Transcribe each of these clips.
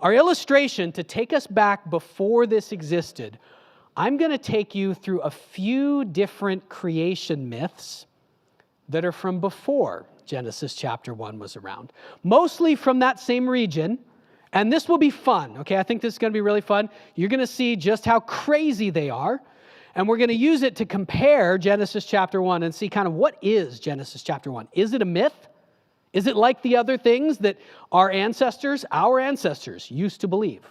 Our illustration, to take us back before this existed, I'm going to take you through a few different creation myths that are from before Genesis chapter 1 was around. Mostly from that same region, and this will be fun, okay? I think this is going to be really fun. You're going to see just how crazy they are, and we're going to use it to compare Genesis chapter 1 and see kind of what is Genesis chapter 1. Is it a myth? Is it like the other things that our ancestors used to believe?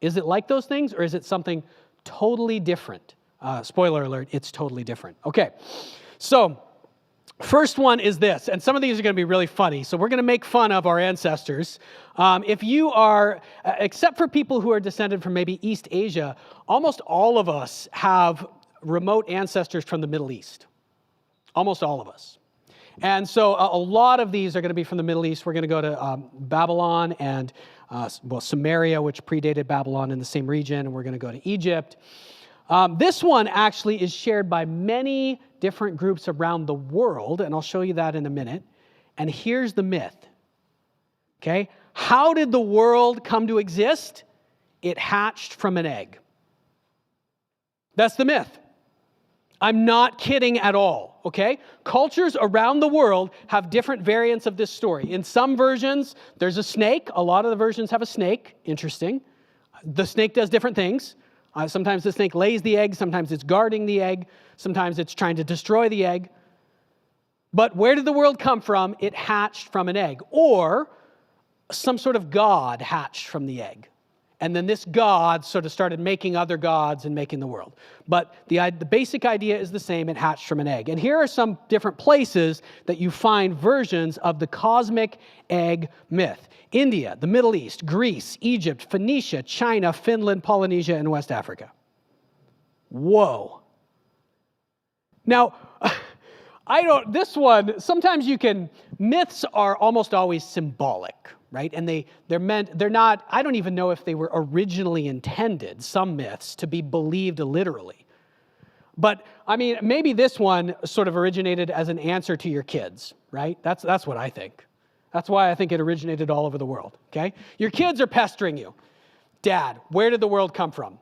Is it like those things, or is it something totally different? Spoiler alert, it's totally different. Okay, so first one is this, and some of these are going to be really funny, so we're going to make fun of our ancestors. If you are, except for people who are descended from maybe East Asia, almost all of us have remote ancestors from the Middle East. Almost all of us. And so a lot of these are going to be from the Middle East. We're going to go to Babylon and, Samaria, which predated Babylon in the same region, and we're going to go to Egypt. This one actually is shared by many different groups around the world, and I'll show you that in a minute. And here's the myth, okay? How did the world come to exist? It hatched from an egg. That's the myth. I'm not kidding at all, okay? Cultures around the world have different variants of this story. In some versions, there's a snake. A lot of the versions have a snake. Interesting. The snake does different things. Sometimes the snake lays the egg. Sometimes it's guarding the egg. Sometimes it's trying to destroy the egg. But where did the world come from? It hatched from an egg. Or some sort of god hatched from the egg. And then this god sort of started making other gods and making the world. But the basic idea is the same. It hatched from an egg. And here are some different places that you find versions of the cosmic egg myth. India, the Middle East, Greece, Egypt, Phoenicia, China, Finland, Polynesia, and West Africa. Whoa. Now, sometimes myths are almost always symbolic, right? And they're not, I don't even know if they were originally intended, some myths, to be believed literally. But, I mean, maybe this one sort of originated as an answer to your kids, right? That's what I think. That's why I think it originated all over the world, okay? Your kids are pestering you. Dad, where did the world come from?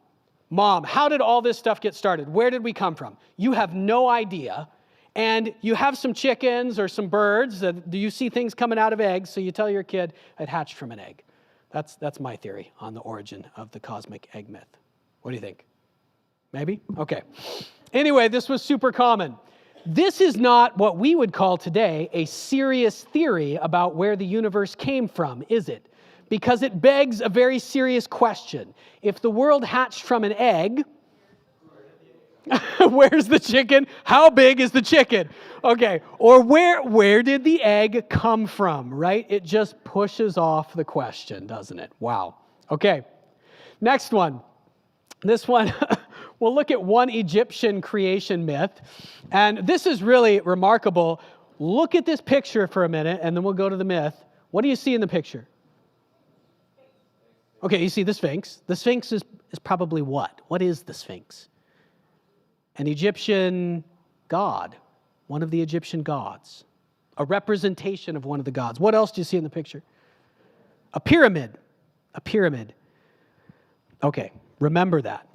Mom, how did all this stuff get started? Where did we come from? You have no idea. And you have some chickens or some birds. Do you see things coming out of eggs? So you tell your kid it hatched from an egg. That's my theory on the origin of the cosmic egg myth. What do you think? Maybe? Okay. Anyway, this was super common. This is not what we would call today a serious theory about where the universe came from, is it? Because it begs a very serious question. If the world hatched from an egg, where's the chicken? How big is the chicken? Okay, or where did the egg come from, right? It just pushes off the question, doesn't it? Wow. Okay, next one. This one, we'll look at one Egyptian creation myth, and this is really remarkable. Look at this picture for a minute, and then we'll go to the myth. What do you see in the picture? Okay, you see the Sphinx. The Sphinx is probably what? What is the Sphinx? An Egyptian god, one of the Egyptian gods, a representation of one of the gods. What else do you see in the picture? A pyramid. A pyramid. Okay, remember that.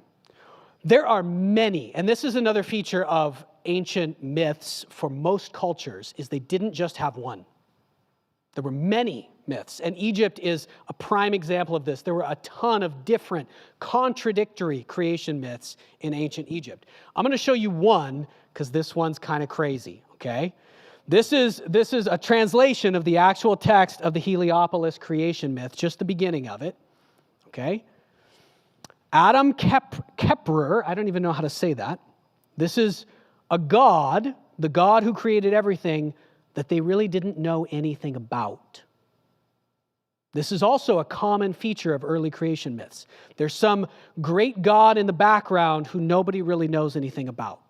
There are many, and this is another feature of ancient myths for most cultures, is they didn't just have one. There were many myths, and Egypt is a prime example of this. There were a ton of different contradictory creation myths in ancient Egypt. I'm going to show you one because this one's kind of crazy, okay? This is a translation of the actual text of the Heliopolis creation myth, just the beginning of it, okay? Adam Kepler, I don't even know how to say that. This is a god, the God who created everything, that they really didn't know anything about. This is also a common feature of early creation myths. There's some great God in the background who nobody really knows anything about.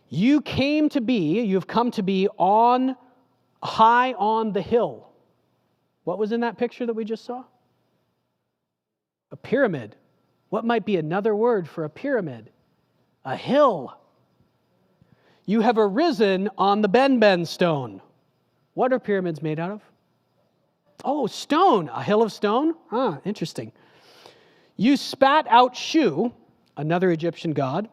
You've come to be on high on the hill. What was in that picture that we just saw? A pyramid. What might be another word for a pyramid? A hill. You have arisen on the Ben stone. What are pyramids made out of? Oh, stone, a hill of stone? Interesting. You spat out Shu, another Egyptian god.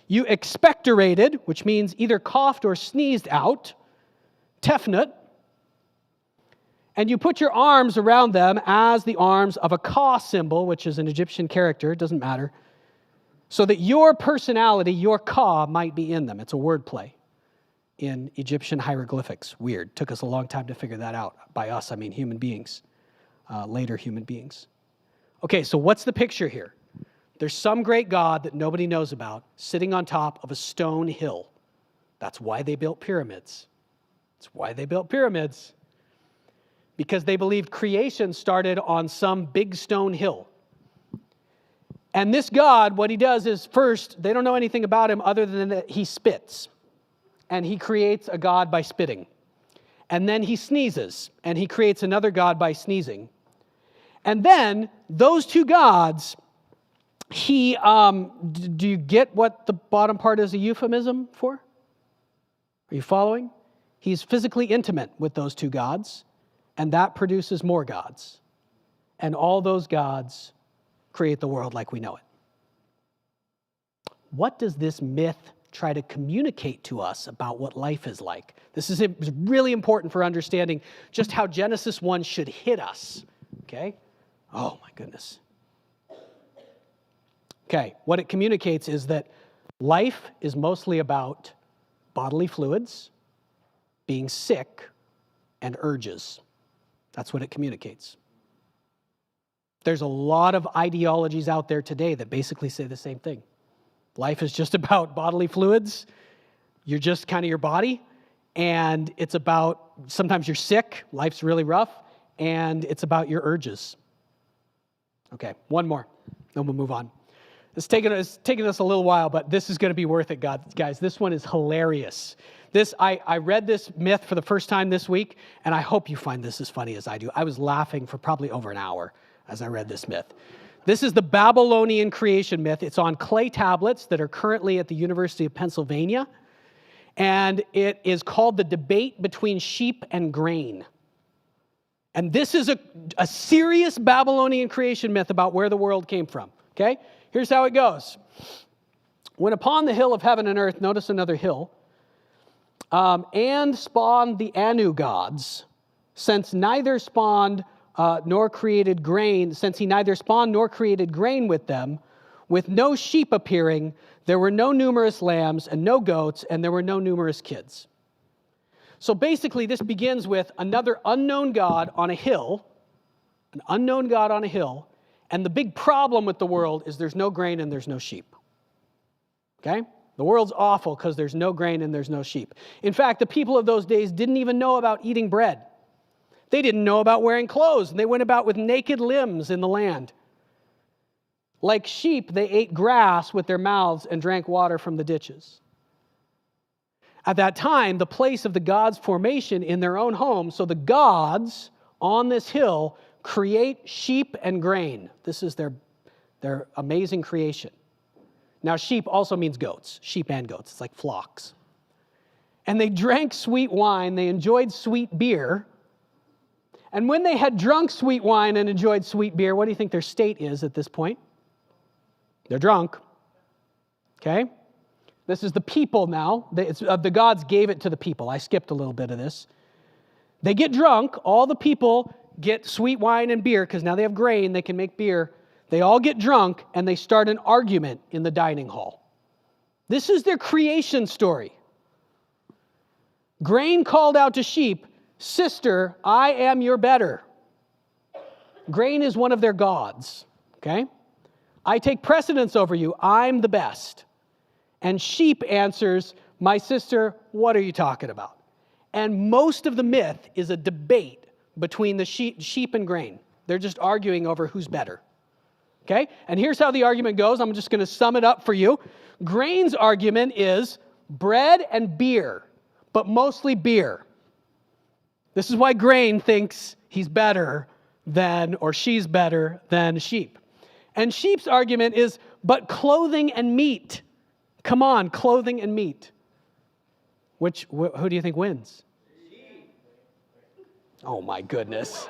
You expectorated, which means either coughed or sneezed out, Tefnut. And you put your arms around them as the arms of a Ka symbol, which is an Egyptian character, it doesn't matter, so that your personality, your Ka, might be in them. It's a wordplay in Egyptian hieroglyphics. Weird. Took us a long time to figure that out. By us, I mean human beings, later human beings. Okay, so what's the picture here? There's some great god that nobody knows about sitting on top of a stone hill. That's why they built pyramids. That's why they built pyramids. Because they believed creation started on some big stone hill. And this god, what he does is, first, they don't know anything about him other than that he spits. And he creates a god by spitting. And then he sneezes, and he creates another god by sneezing. And then, those two gods, do you get what the bottom part is a euphemism for? Are you following? He's physically intimate with those two gods, and that produces more gods. And all those gods create the world like we know it. What does this myth try to communicate to us about what life is like? This is really important for understanding just how Genesis 1 should hit us. Okay? Oh my goodness. Okay, what it communicates is that life is mostly about bodily fluids, being sick, and urges. That's what it communicates. There's a lot of ideologies out there today that basically say the same thing. Life is just about bodily fluids. You're just kind of your body. And it's about, sometimes you're sick, life's really rough, and it's about your urges. Okay, one more, then we'll move on. It's taken us a little while, but this is going to be worth it, guys. This one is hilarious. I read this myth for the first time this week, and I hope you find this as funny as I do. I was laughing for probably over an hour as I read this myth. This is the Babylonian creation myth. It's on clay tablets that are currently at the University of Pennsylvania, and it is called The Debate Between Sheep and Grain. And this is a serious Babylonian creation myth about where the world came from, okay? Here's how it goes. When upon the hill of heaven and earth, notice another hill, and spawned the Anu gods, since he neither spawned nor created grain with them, with no sheep appearing, there were no numerous lambs and no goats, and there were no numerous kids. So basically, this begins with another unknown god on a hill, an unknown god on a hill, and the big problem with the world is there's no grain and there's no sheep. Okay? The world's awful because there's no grain and there's no sheep. In fact, the people of those days didn't even know about eating bread. They didn't know about wearing clothes, and they went about with naked limbs in the land. Like sheep, they ate grass with their mouths and drank water from the ditches. At that time, the place of the gods' formation in their own home, so the gods on this hill create sheep and grain. This is their amazing creation. Now, sheep also means goats, sheep and goats. It's like flocks. And they drank sweet wine, they enjoyed sweet beer. And when they had drunk sweet wine and enjoyed sweet beer, what do you think their state is at this point? They're drunk. Okay? This is the people now. The gods gave it to the people. I skipped a little bit of this. They get drunk. All the people get sweet wine and beer because now they have grain. They can make beer. They all get drunk and they start an argument in the dining hall. This is their creation story. Grain called out to sheep, "Sister, I am your better." Grain is one of their gods. Okay? "I take precedence over you. I'm the best." And sheep answers, "My sister, what are you talking about?" And most of the myth is a debate between the sheep and grain. They're just arguing over who's better. Okay? And here's how the argument goes. I'm just going to sum it up for you. Grain's argument is bread and beer, but mostly beer. This is why grain thinks he's better than, or she's better than sheep. And sheep's argument is, but clothing and meat. Come on, clothing and meat. Who do you think wins? Oh my goodness.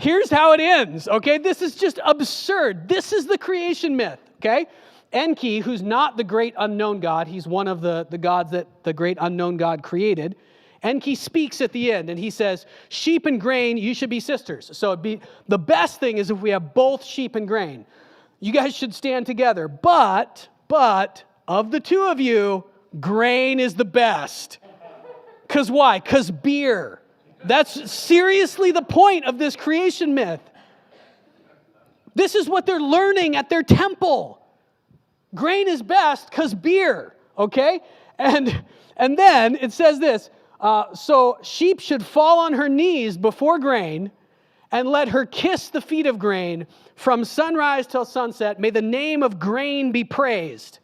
here's how it ends, okay? This is just absurd. This is the creation myth, okay? Enki, who's not the great unknown God, he's one of the gods that the great unknown God created. Enki speaks at the end, and he says, sheep and grain, you should be sisters. So the best thing is if we have both sheep and grain. You guys should stand together. But, of the two of you, grain is the best. Because why? Because beer. That's seriously the point of this creation myth. This is what they're learning at their temple. Grain is best because beer, okay? And then it says this, so sheep should fall on her knees before grain and let her kiss the feet of grain from sunrise till sunset. May the name of grain be praised.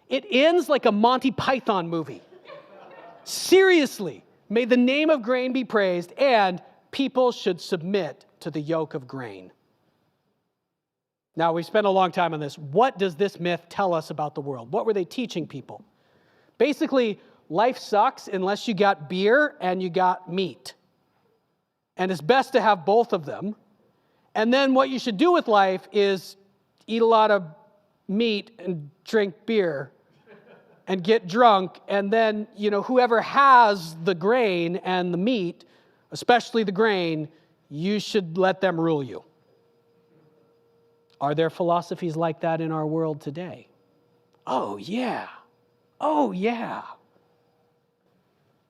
It ends like a Monty Python movie. Seriously, may the name of grain be praised, and people should submit to the yoke of grain. Now, we spent a long time on this. What does this myth tell us about the world? What were they teaching people? Basically, life sucks unless you got beer and you got meat. And it's best to have both of them. And then what you should do with life is eat a lot of meat and drink beer and get drunk. And then, whoever has the grain and the meat, especially the grain, you should let them rule you. Are there philosophies like that in our world today? Oh, yeah. Oh, yeah.